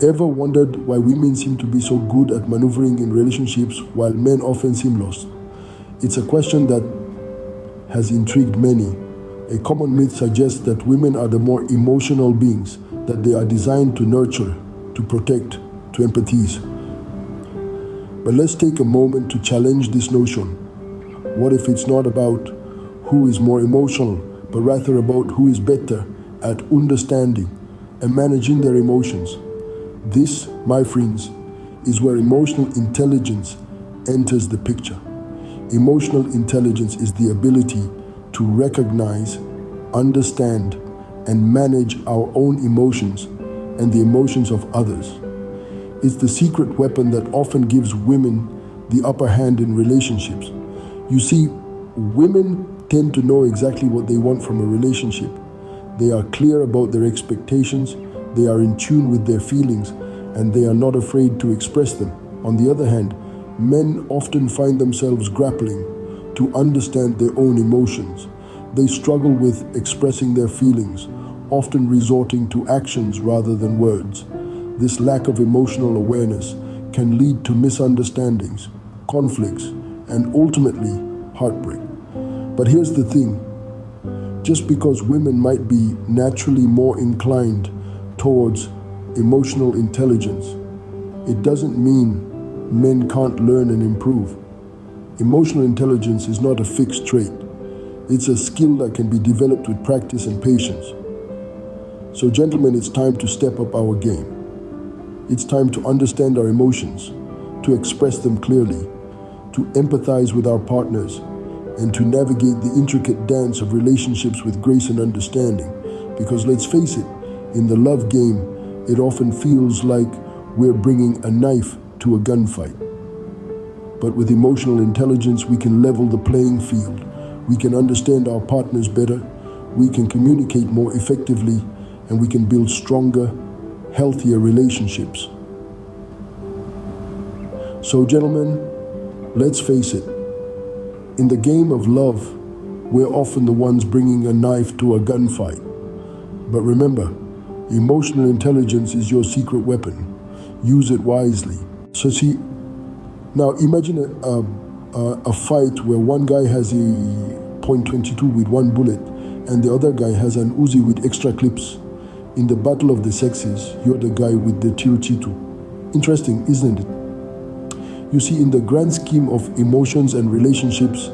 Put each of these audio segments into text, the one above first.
Ever wondered why women seem to be so good at maneuvering in relationships while men often seem lost? It's a question that has intrigued many. A common myth suggests that women are the more emotional beings, that they are designed to nurture, to protect, to empathize. But let's take a moment to challenge this notion. What if it's not about who is more emotional, but rather about who is better at understanding and managing their emotions? This, my friends, is where emotional intelligence enters the picture. Emotional intelligence is the ability to recognize, understand, and manage our own emotions and the emotions of others. It's the secret weapon that often gives women the upper hand in relationships. You see, women tend to know exactly what they want from a relationship. They are clear about their expectations, they are in tune with their feelings, and they are not afraid to express them. On the other hand, men often find themselves grappling to understand their own emotions. They struggle with expressing their feelings, often resorting to actions rather than words. This lack of emotional awareness can lead to misunderstandings, conflicts, and ultimately heartbreak. But here's the thing. Just because women might be naturally more inclined towards emotional intelligence, it doesn't mean men can't learn and improve. Emotional intelligence is not a fixed trait. It's a skill that can be developed with practice and patience. So gentlemen, it's time to step up our game. It's time to understand our emotions, to express them clearly, to empathize with our partners, and to navigate the intricate dance of relationships with grace and understanding. Because let's face it, in the love game, it often feels like we're bringing a knife to a gunfight. But with emotional intelligence, we can level the playing field. We can understand our partners better, we can communicate more effectively, and we can build stronger, healthier relationships. So gentlemen, let's face it, in the game of love, we're often the ones bringing a knife to a gunfight. But remember, emotional intelligence is your secret weapon. Use it wisely. So see, now imagine a fight where one guy has a .22 with one bullet and the other guy has an Uzi with extra clips. In the battle of the sexes, you're the guy with the .22. Interesting, isn't it? You see, in the grand scheme of emotions and relationships,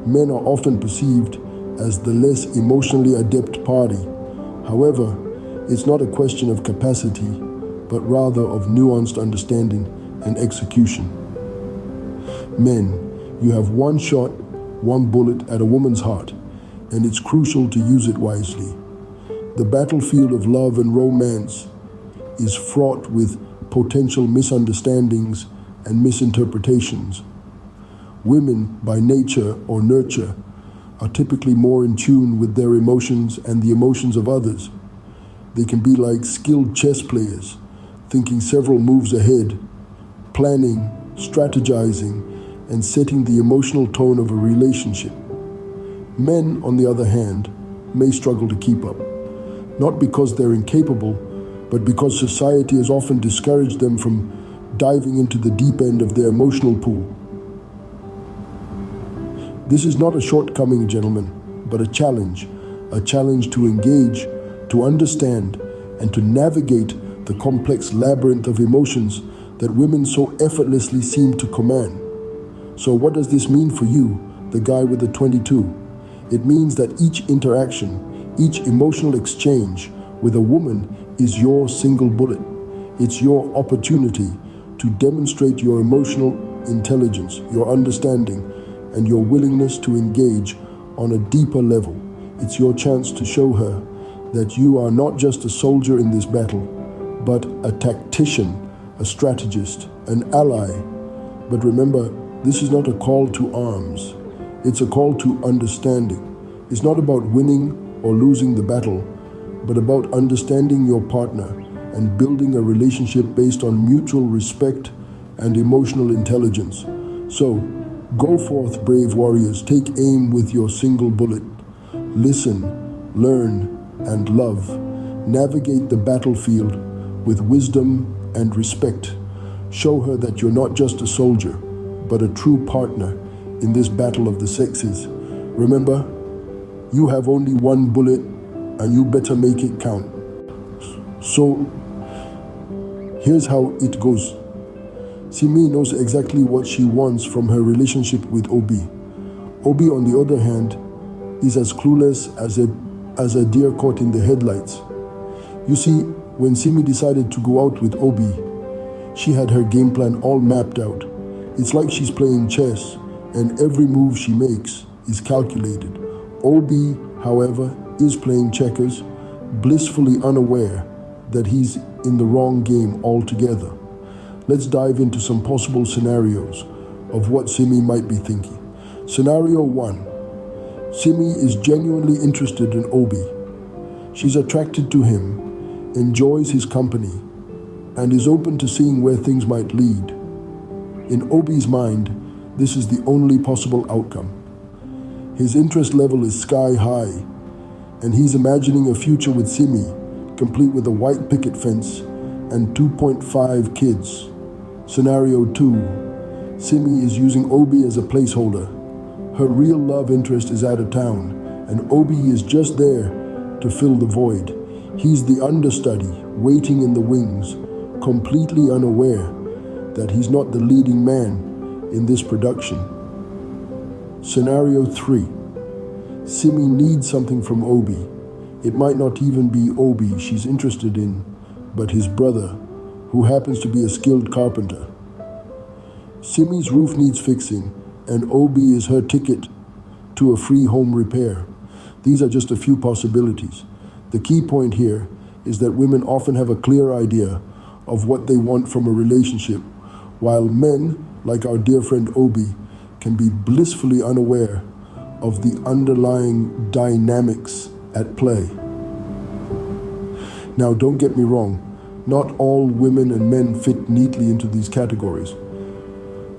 men are often perceived as the less emotionally adept party. However, it's not a question of capacity, but rather of nuanced understanding and execution. Men, you have one shot, one bullet at a woman's heart, and it's crucial to use it wisely. The battlefield of love and romance is fraught with potential misunderstandings and misinterpretations. Women, by nature or nurture, are typically more in tune with their emotions and the emotions of others. They can be like skilled chess players, thinking several moves ahead, planning, strategizing, and setting the emotional tone of a relationship. Men, on the other hand, may struggle to keep up, not because they're incapable, but because society has often discouraged them from diving into the deep end of their emotional pool. This is not a shortcoming, gentlemen, but a challenge to engage, to understand, and to navigate the complex labyrinth of emotions that women so effortlessly seem to command. So what does this mean for you, the guy with the .22? It means that each interaction, each emotional exchange with a woman is your single bullet. It's your opportunity to demonstrate your emotional intelligence, your understanding, and your willingness to engage on a deeper level. It's your chance to show her that you are not just a soldier in this battle, but a tactician, a strategist, an ally. But remember, this is not a call to arms. It's a call to understanding. It's not about winning or losing the battle, but about understanding your partner and building a relationship based on mutual respect and emotional intelligence. So, go forth, brave warriors. Take aim with your single bullet. Listen, learn, and love. Navigate the battlefield with wisdom, and respect. Show her that you're not just a soldier, but a true partner in this battle of the sexes. Remember, you have only one bullet and you better make it count. So, here's how it goes. Simi knows exactly what she wants from her relationship with Obi. Obi, on the other hand, is as clueless as a deer caught in the headlights. You see, when Simi decided to go out with Obi, she had her game plan all mapped out. It's like she's playing chess, and every move she makes is calculated. Obi, however, is playing checkers, blissfully unaware that he's in the wrong game altogether. Let's dive into some possible scenarios of what Simi might be thinking. Scenario 1. Simi is genuinely interested in Obi. She's attracted to him, enjoys his company, and is open to seeing where things might lead. In Obi's mind, this is the only possible outcome. His interest level is sky high, and he's imagining a future with Simi, complete with a white picket fence and 2.5 kids. Scenario 2. Simi is using Obi as a placeholder. Her real love interest is out of town, and Obi is just there to fill the void. He's the understudy, waiting in the wings, completely unaware that he's not the leading man in this production. Scenario 3. Simi needs something from Obi. It might not even be Obi she's interested in, but his brother, who happens to be a skilled carpenter. Simi's roof needs fixing, and Obi is her ticket to a free home repair. These are just a few possibilities. The key point here is that women often have a clear idea of what they want from a relationship, while men, like our dear friend Obi, can be blissfully unaware of the underlying dynamics at play. Now, don't get me wrong, not all women and men fit neatly into these categories.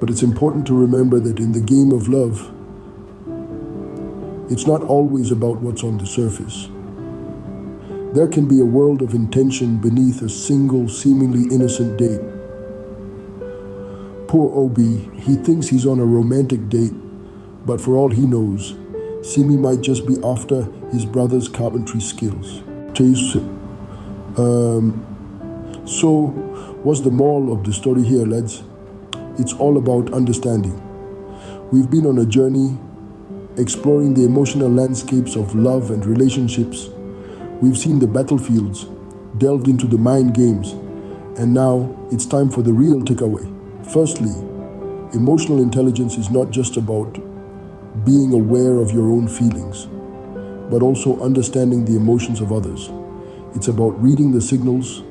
But it's important to remember that in the game of love, it's not always about what's on the surface. There can be a world of intention beneath a single, seemingly innocent date. Poor Obi, he thinks he's on a romantic date, but for all he knows, Simi might just be after his brother's carpentry skills. So, what's the moral of the story here, lads? It's all about understanding. We've been on a journey exploring the emotional landscapes of love and relationships. We've seen the battlefields, delved into the mind games, and now it's time for the real takeaway. Firstly, emotional intelligence is not just about being aware of your own feelings, but also understanding the emotions of others. It's about reading the signals,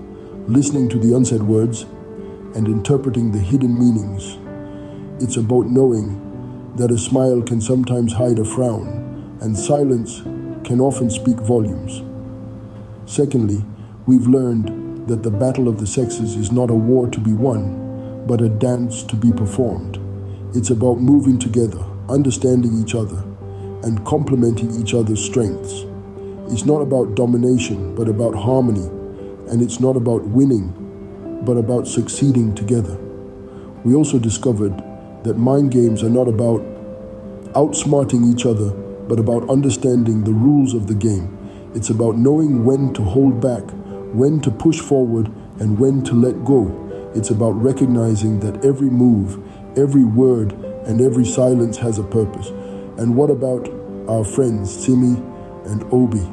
listening to the unsaid words, and interpreting the hidden meanings. It's about knowing that a smile can sometimes hide a frown, and silence can often speak volumes. Secondly, we've learned that the battle of the sexes is not a war to be won, but a dance to be performed. It's about moving together, understanding each other, and complementing each other's strengths. It's not about domination, but about harmony, and it's not about winning, but about succeeding together. We also discovered that mind games are not about outsmarting each other, but about understanding the rules of the game. It's about knowing when to hold back, when to push forward, and when to let go. It's about recognizing that every move, every word, and every silence has a purpose. And what about our friends, Simi and Obi?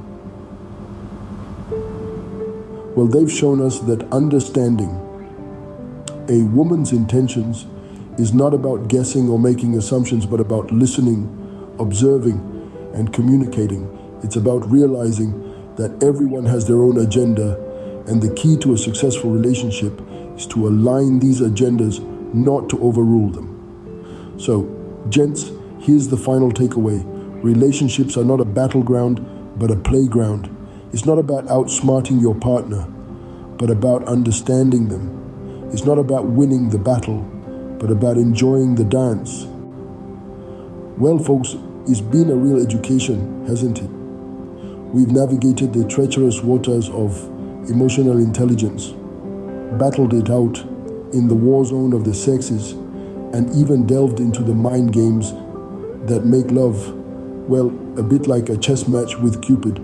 Well, they've shown us that understanding a woman's intentions is not about guessing or making assumptions, but about listening, observing, and communicating. It's about realizing that everyone has their own agenda, and the key to a successful relationship is to align these agendas, not to overrule them. So, gents, here's the final takeaway. Relationships are not a battleground, but a playground. It's not about outsmarting your partner, but about understanding them. It's not about winning the battle, but about enjoying the dance. Well, folks, it's been a real education, hasn't it? We've navigated the treacherous waters of emotional intelligence. battled it out in the war zone of the sexes, and even delved into the mind games that make love, well, a bit like a chess match with Cupid.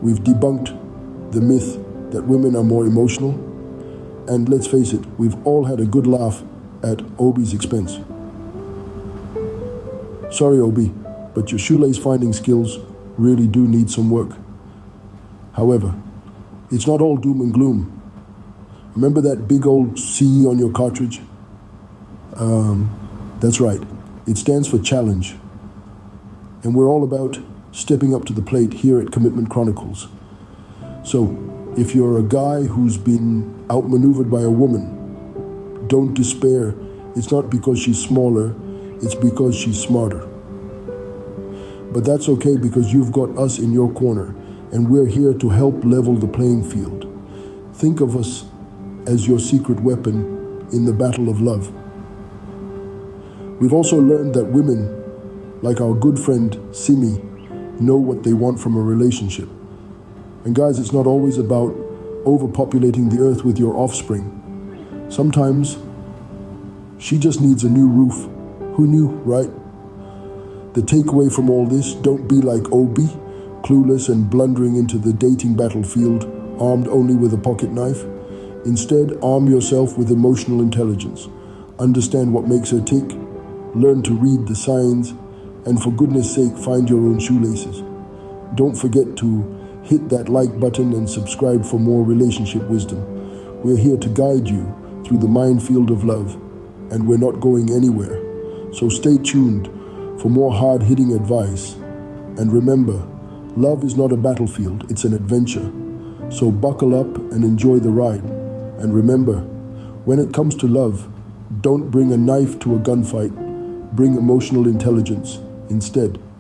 We've debunked the myth that women are more emotional, and let's face it, we've all had a good laugh at Obi's expense. Sorry, Obi, but your shoelace finding skills really do need some work. However, it's not all doom and gloom. Remember that big old C on your cartridge? That's right. It stands for challenge. And we're all about stepping up to the plate here at Commitment Chronicles. So, if you're a guy who's been outmaneuvered by a woman, don't despair. It's not because she's smaller, it's because she's smarter. But that's okay because you've got us in your corner, and we're here to help level the playing field. Think of us as your secret weapon in the battle of love. We've also learned that women, like our good friend Simi, know what they want from a relationship. And guys, it's not always about overpopulating the earth with your offspring. Sometimes she just needs a new roof. Who knew, right? The takeaway from all this, don't be like Obi, clueless and blundering into the dating battlefield, armed only with a pocket knife. Instead, arm yourself with emotional intelligence. Understand what makes her tick, learn to read the signs, and for goodness sake, find your own shoelaces. Don't forget to hit that like button and subscribe for more relationship wisdom. We're here to guide you through the minefield of love, and we're not going anywhere. So stay tuned for more hard-hitting advice. And remember, love is not a battlefield, it's an adventure. So buckle up and enjoy the ride. And remember, when it comes to love, don't bring a knife to a gunfight, bring emotional intelligence instead.